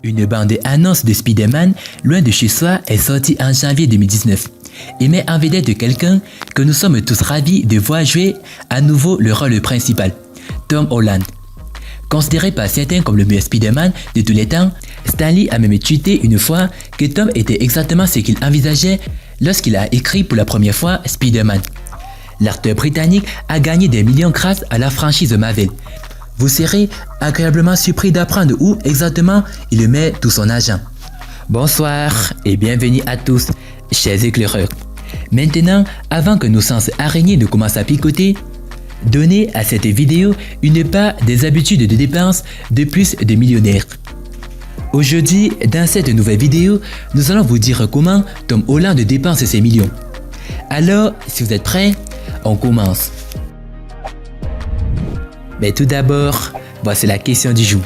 Une bande-annonce de Spider-Man, Loin de chez soi, est sortie en janvier 2019 et met en vedette quelqu'un que nous sommes tous ravis de voir jouer à nouveau le rôle principal, Tom Holland. Considéré par certains comme le meilleur Spider-Man de tous les temps, Stan Lee a même tweeté une fois que Tom était exactement ce qu'il envisageait lorsqu'il a écrit pour la première fois Spider-Man. L'acteur britannique a gagné des millions grâce à la franchise Marvel. Vous serez agréablement surpris d'apprendre où exactement il met tout son argent. Bonsoir et bienvenue à tous, chers éclaireurs. Maintenant, avant que nos sens araignées ne commencent à picoter, donnez à cette vidéo une part des habitudes de dépenses de plus de millionnaires. Aujourd'hui, dans cette nouvelle vidéo, nous allons vous dire comment Tom Holland dépense ses millions. Alors, si vous êtes prêts, on commence. Mais tout d'abord, voici la question du jour.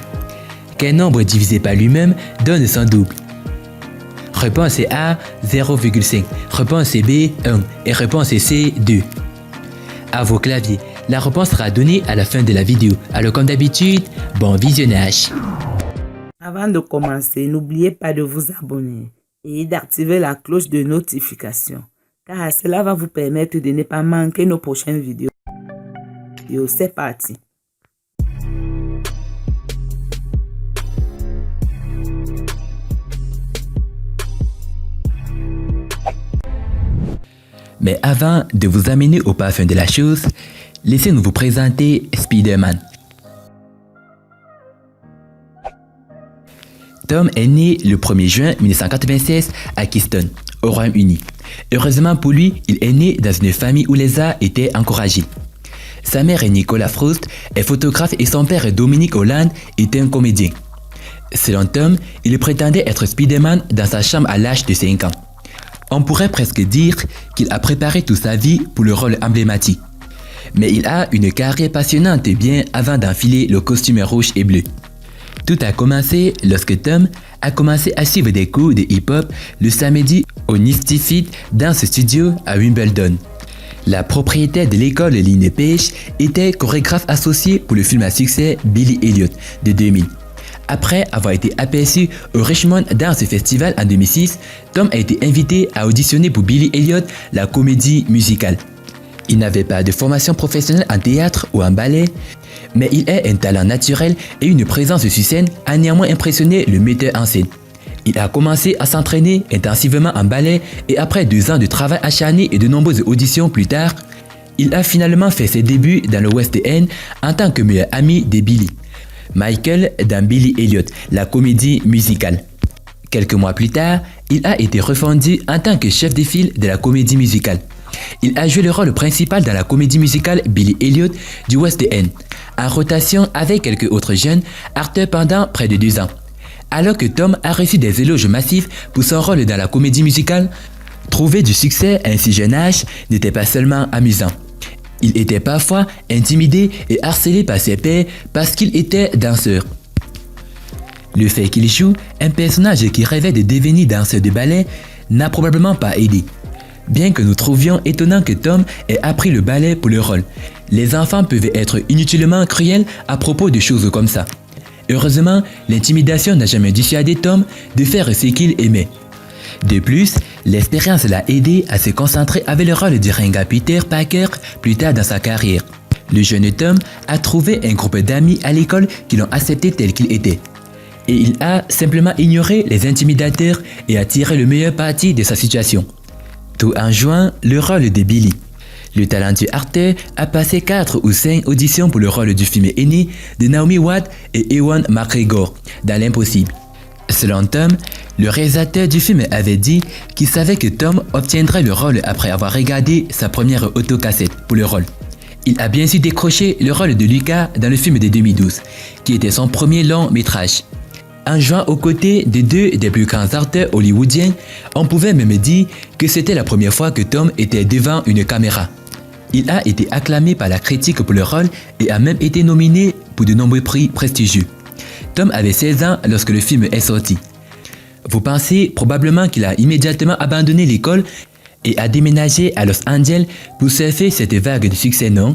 Quel nombre divisé par lui-même donne son double? Réponse A, 0,5. Réponse B, 1. Et réponse C, 2. À vos claviers, la réponse sera donnée à la fin de la vidéo. Alors comme d'habitude, bon visionnage. Avant de commencer, n'oubliez pas de vous abonner et d'activer la cloche de notification, car cela va vous permettre de ne pas manquer nos prochaines vidéos. C'est parti. Mais avant de vous amener au parfum de la chose, laissez-nous vous présenter Spider-Man. Tom est né le 1er juin 1996 à Kingston, au Royaume-Uni. Heureusement pour lui, il est né dans une famille où les arts étaient encouragés. Sa mère est Nicola Frost, est photographe et son père Dominic Holland était un comédien. Selon Tom, il prétendait être Spider-Man dans sa chambre à l'âge de 5 ans. On pourrait presque dire qu'il a préparé toute sa vie pour le rôle emblématique. Mais il a une carrière passionnante bien avant d'enfiler le costume rouge et bleu. Tout a commencé lorsque Tom a commencé à suivre des cours de hip-hop le samedi au Nifty Fit Dance Studio à Wimbledon. La propriétaire de l'école, Line Page, était chorégraphe associée pour le film à succès Billy Elliot de 2000. Après avoir été aperçu au Richmond Dance Festival en 2006, Tom a été invité à auditionner pour Billy Elliot, la comédie musicale. Il n'avait pas de formation professionnelle en théâtre ou en ballet, mais il a un talent naturel et une présence sur scène a néanmoins impressionné le metteur en scène. Il a commencé à s'entraîner intensivement en ballet et après 2 ans de travail acharné et de nombreuses auditions plus tard, il a finalement fait ses débuts dans le West End en tant que meilleur ami de Billy, Michael dans Billy Elliot, la comédie musicale. Quelques mois plus tard, il a été refondu en tant que chef de file de la comédie musicale. Il a joué le rôle principal dans la comédie musicale Billy Elliot du West End, en rotation avec quelques autres jeunes acteurs pendant près de 2 ans. Alors que Tom a reçu des éloges massifs pour son rôle dans la comédie musicale, trouver du succès à un si jeune âge n'était pas seulement amusant. Il était parfois intimidé et harcelé par ses pairs parce qu'il était danseur. Le fait qu'il joue un personnage qui rêvait de devenir danseur de ballet n'a probablement pas aidé. Bien que nous trouvions étonnant que Tom ait appris le ballet pour le rôle, les enfants peuvent être inutilement cruels à propos de choses comme ça. Heureusement, l'intimidation n'a jamais dissuadé Tom de faire ce qu'il aimait. De plus, l'expérience l'a aidé à se concentrer avec le rôle de ringard Peter Parker plus tard dans sa carrière. Le jeune Tom a trouvé un groupe d'amis à l'école qui l'ont accepté tel qu'il était. Et il a simplement ignoré les intimidateurs et a tiré le meilleur parti de sa situation. Tout en jouant le rôle de Billy. Le talentueux acteur a passé 4 ou 5 auditions pour le rôle du film aîné de Naomi Watts et Ewan McGregor dans L'Impossible. Selon Tom, le réalisateur du film avait dit qu'il savait que Tom obtiendrait le rôle après avoir regardé sa première autocassette pour le rôle. Il a bien sûr décroché le rôle de Lucas dans le film de 2012, qui était son premier long métrage. En jouant aux côtés de 2 des plus grands acteurs hollywoodiens, on pouvait même dire que c'était la première fois que Tom était devant une caméra. Il a été acclamé par la critique pour le rôle et a même été nominé pour de nombreux prix prestigieux. Tom avait 16 ans lorsque le film est sorti. Vous pensez probablement qu'il a immédiatement abandonné l'école et a déménagé à Los Angeles pour surfer cette vague de succès, non?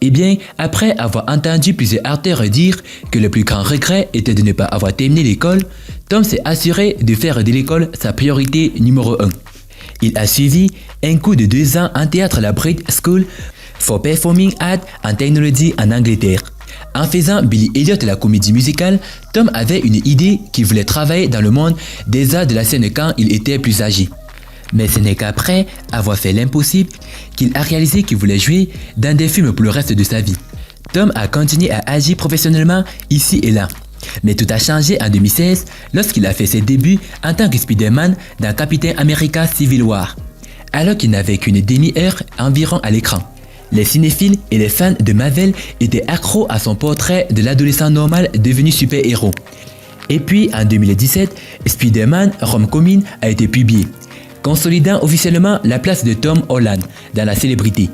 Eh bien, après avoir entendu plusieurs acteurs dire que le plus grand regret était de ne pas avoir terminé l'école, Tom s'est assuré de faire de l'école sa priorité numéro 1. Il a suivi un cours de 2 ans en théâtre à la Brit School for Performing Arts and Technology en Angleterre. En faisant Billy Elliot la comédie musicale, Tom avait une idée qu'il voulait travailler dans le monde des arts de la scène quand il était plus âgé. Mais ce n'est qu'après avoir fait l'impossible qu'il a réalisé qu'il voulait jouer dans des films pour le reste de sa vie. Tom a continué à agir professionnellement ici et là. Mais tout a changé en 2016 lorsqu'il a fait ses débuts en tant que Spider-Man dans Captain America Civil War, alors qu'il n'avait qu'une demi-heure environ à l'écran. Les cinéphiles et les fans de Marvel étaient accros à son portrait de l'adolescent normal devenu super-héros. Et puis en 2017, Spider-Man Homecoming a été publié, consolidant officiellement la place de Tom Holland dans la célébrité.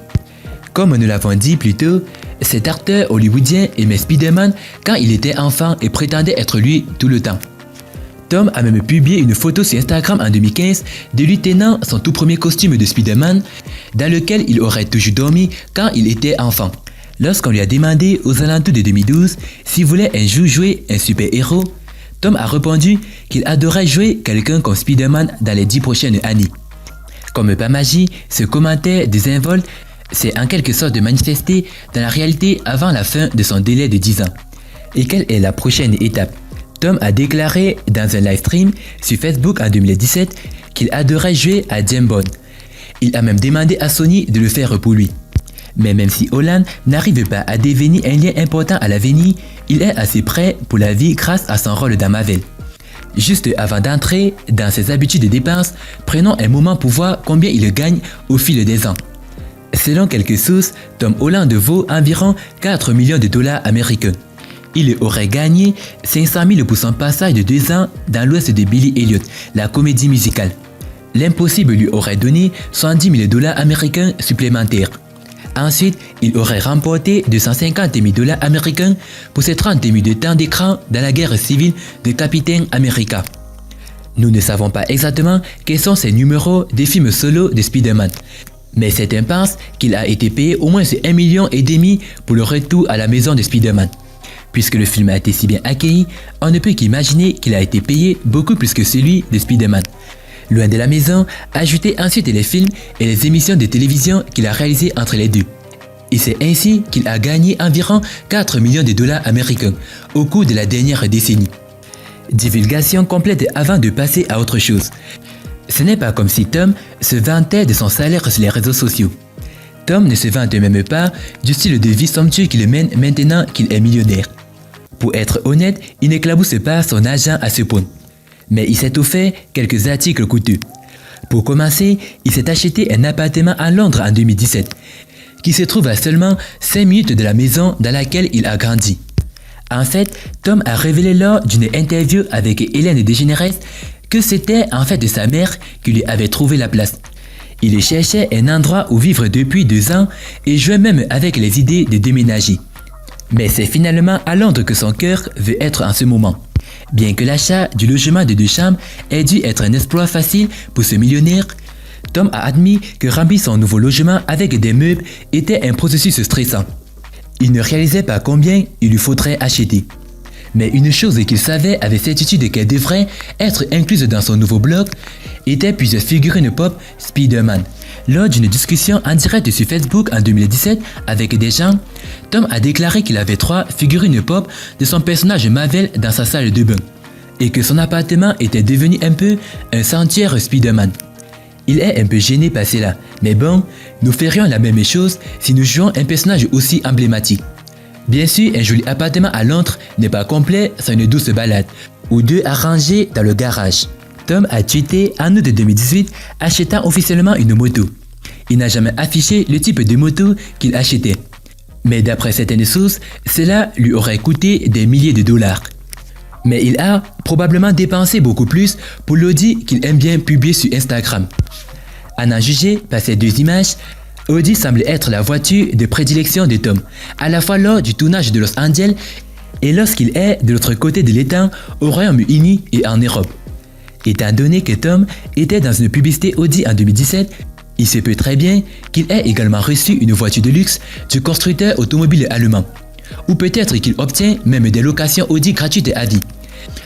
Comme nous l'avons dit plus tôt, cet acteur hollywoodien aimait Spider-Man quand il était enfant et prétendait être lui tout le temps. Tom a même publié une photo sur Instagram en 2015 de lui tenant son tout premier costume de Spider-Man dans lequel il aurait toujours dormi quand il était enfant. Lorsqu'on lui a demandé aux alentours de 2012 s'il voulait un jour jouer un super-héros, Tom a répondu qu'il adorait jouer quelqu'un comme Spider-Man dans les 10 prochaines années. Comme par magie, ce commentaire désinvolte s'est en quelque sorte manifesté dans la réalité avant la fin de son délai de 10 ans. Et quelle est la prochaine étape? Tom a déclaré dans un live stream sur Facebook en 2017 qu'il adorait jouer à James Bond. Il a même demandé à Sony de le faire pour lui. Mais même si Holland n'arrive pas à devenir un lien important à l'avenir, il est assez prêt pour la vie grâce à son rôle dans Marvel. Juste avant d'entrer dans ses habitudes de dépenses, prenons un moment pour voir combien il gagne au fil des ans. Selon quelques sources, Tom Holland vaut environ 4 millions de dollars américains. Il aurait gagné 500 000 pour son passage de 2 ans dans l'ouest de Billy Elliot, la comédie musicale. L'impossible lui aurait donné 110 000 dollars américains supplémentaires. Ensuite, il aurait remporté 250 000 dollars américains pour ses 30 minutes de temps d'écran dans la guerre civile de Captain America. Nous ne savons pas exactement quels sont ses numéros des films solo de Spider-Man, mais certains pensent qu'il a été payé au moins 1,5 million pour le retour à la maison de Spider-Man. Puisque le film a été si bien accueilli, on ne peut qu'imaginer qu'il a été payé beaucoup plus que celui de Spider-Man. Loin de la maison, ajoutez ensuite les films et les émissions de télévision qu'il a réalisées entre les deux. Et c'est ainsi qu'il a gagné environ 4 millions de dollars américains au cours de la dernière décennie. Divulgation complète avant de passer à autre chose. Ce n'est pas comme si Tom se vantait de son salaire sur les réseaux sociaux. Tom ne se vante même pas du style de vie somptueux qu'il mène maintenant qu'il est millionnaire. Pour être honnête, il n'éclabousse pas son argent à ce point. Mais il s'est offert quelques articles coûteux. Pour commencer, il s'est acheté un appartement à Londres en 2017, qui se trouve à seulement 5 minutes de la maison dans laquelle il a grandi. En fait, Tom a révélé lors d'une interview avec Ellen DeGeneres que c'était en fait sa mère qui lui avait trouvé la place. Il cherchait un endroit où vivre depuis 2 ans et jouait même avec les idées de déménager. Mais c'est finalement à Londres que son cœur veut être en ce moment. Bien que l'achat du logement de 2 chambres ait dû être un exploit facile pour ce millionnaire, Tom a admis que remplir son nouveau logement avec des meubles était un processus stressant. Il ne réalisait pas combien il lui faudrait acheter. Mais une chose qu'il savait avec certitude qu'elle devrait être incluse dans son nouveau blog était plusieurs figurines pop Spider-Man. Lors d'une discussion en direct sur Facebook en 2017 avec des gens, Tom a déclaré qu'il avait 3 figurines pop de son personnage Marvel dans sa salle de bain et que son appartement était devenu un peu un sanctuaire Spider-Man. Il est un peu gêné par cela, mais bon, nous ferions la même chose si nous jouions un personnage aussi emblématique. Bien sûr, un joli appartement à Londres n'est pas complet sans une douce balade, ou 2 à ranger dans le garage. Tom a tweeté en août 2018 achetant officiellement une moto. Il n'a jamais affiché le type de moto qu'il achetait. Mais d'après certaines sources, cela lui aurait coûté des milliers de dollars. Mais il a probablement dépensé beaucoup plus pour l'Audi qu'il aime bien publier sur Instagram. À en juger par ces 2 images, Audi semble être la voiture de prédilection de Tom, à la fois lors du tournage de Los Angeles et lorsqu'il est de l'autre côté de l'étang au Royaume-Uni et en Europe. Étant donné que Tom était dans une publicité Audi en 2017, Il se peut très bien qu'il ait également reçu une voiture de luxe du constructeur automobile allemand. Ou peut-être qu'il obtient même des locations Audi gratuites à vie.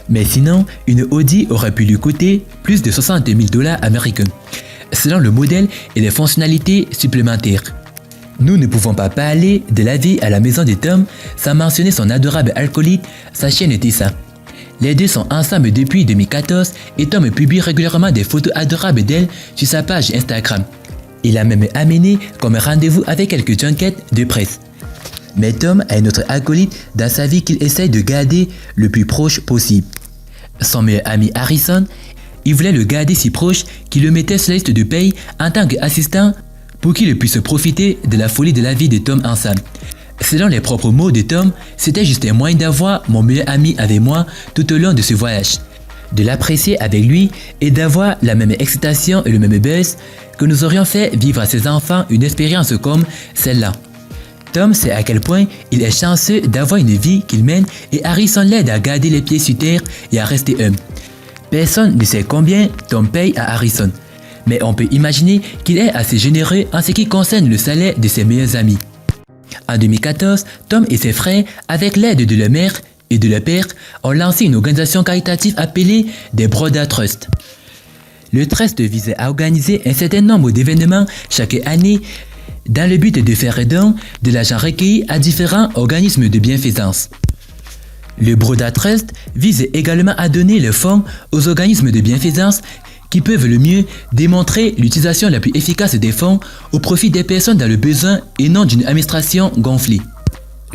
Mais sinon, une Audi aurait pu lui coûter plus de 60 000 $ américains, selon le modèle et les fonctionnalités supplémentaires. Nous ne pouvons pas parler de la vie à la maison de Tom sans mentionner son adorable acolyte, sa chienne Tessa. Les deux sont ensemble depuis 2014 et Tom publie régulièrement des photos adorables d'elle sur sa page Instagram. Il a même amené comme rendez-vous avec quelques junkets de presse. Mais Tom a un autre acolyte dans sa vie qu'il essaye de garder le plus proche possible. Son meilleur ami Harrison, il voulait le garder si proche qu'il le mettait sur la liste de paye en tant qu'assistant pour qu'il puisse profiter de la folie de la vie de Tom ensemble. Selon les propres mots de Tom, c'était juste un moyen d'avoir mon meilleur ami avec moi tout au long de ce voyage, de l'apprécier avec lui et d'avoir la même excitation et le même buzz que nous aurions fait vivre à ses enfants une expérience comme celle-là. Tom sait à quel point il est chanceux d'avoir une vie qu'il mène et Harrison l'aide à garder les pieds sur terre et à rester humble. Personne ne sait combien Tom paye à Harrison, mais on peut imaginer qu'il est assez généreux en ce qui concerne le salaire de ses meilleurs amis. En 2014, Tom et ses frères, avec l'aide de leur mère et de leur père, ont lancé une organisation caritative appelée des Brothers Trust. Le Trust visait à organiser un certain nombre d'événements chaque année dans le but de faire don de l'argent recueilli à différents organismes de bienfaisance. Le Brothers Trust vise également à donner le fonds aux organismes de bienfaisance qui peuvent le mieux démontrer l'utilisation la plus efficace des fonds au profit des personnes dans le besoin et non d'une administration gonflée.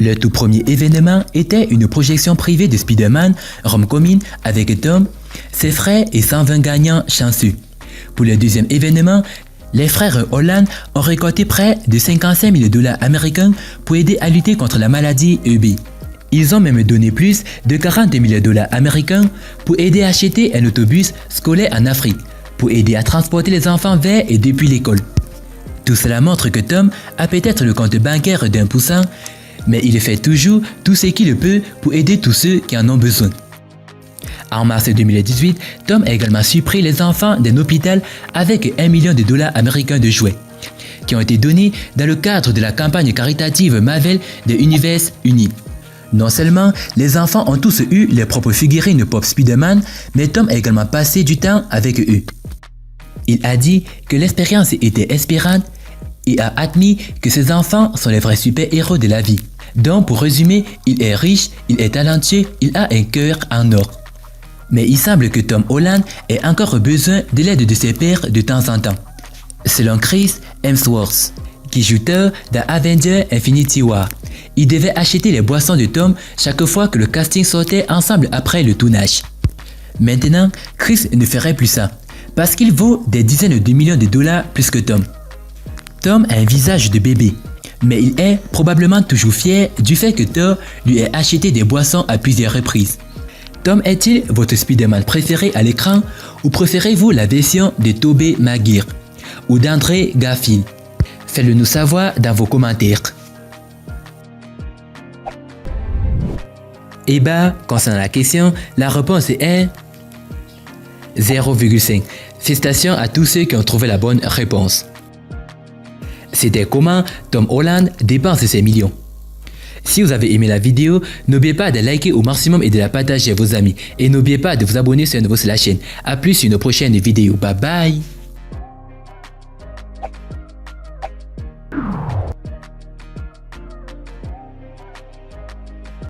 Le tout premier événement était une projection privée de Spider-Man Homecoming avec Tom, ses frères et 120 gagnants chanceux. Pour le deuxième événement, les frères Holland ont récolté près de 55 000 $ américains pour aider à lutter contre la maladie EB. Ils ont même donné plus de 40 000 $ américains pour aider à acheter un autobus scolaire en Afrique, pour aider à transporter les enfants vers et depuis l'école. Tout cela montre que Tom a peut-être le compte bancaire d'1%, mais il fait toujours tout ce qu'il peut pour aider tous ceux qui en ont besoin. En mars 2018, Tom a également surpris les enfants d'un hôpital avec 1 million de $ américains de jouets, qui ont été donnés dans le cadre de la campagne caritative Marvel de Universe Uni. Non seulement les enfants ont tous eu leurs propres figurines Pop Spider-Man, mais Tom a également passé du temps avec eux. Il a dit que l'expérience était inspirante et a admis que ses enfants sont les vrais super-héros de la vie. Donc pour résumer, il est riche, il est talentueux, il a un cœur en or. Mais il semble que Tom Holland ait encore besoin de l'aide de ses pairs de temps en temps. Selon Chris Hemsworth, qui joue Thor dans Avengers Infinity War, il devait acheter les boissons de Tom chaque fois que le casting sortait ensemble après le tournage. Maintenant, Chris ne ferait plus ça, parce qu'il vaut des dizaines de millions de dollars plus que Tom. Tom a un visage de bébé, mais il est probablement toujours fier du fait que Thor lui ait acheté des boissons à plusieurs reprises. Tom est-il votre Spider-Man préféré à l'écran ou préférez-vous la version de Tobey Maguire ou d'Andrew Garfield? Faites-le nous savoir dans vos commentaires. Et bah, concernant la question, la réponse est 0,5. Félicitations à tous ceux qui ont trouvé la bonne réponse. C'était comment Tom Holland dépense ses millions. Si vous avez aimé la vidéo, n'oubliez pas de liker au maximum et de la partager à vos amis. Et n'oubliez pas de vous abonner sur la chaîne. A plus sur une prochaine vidéo. Bye bye.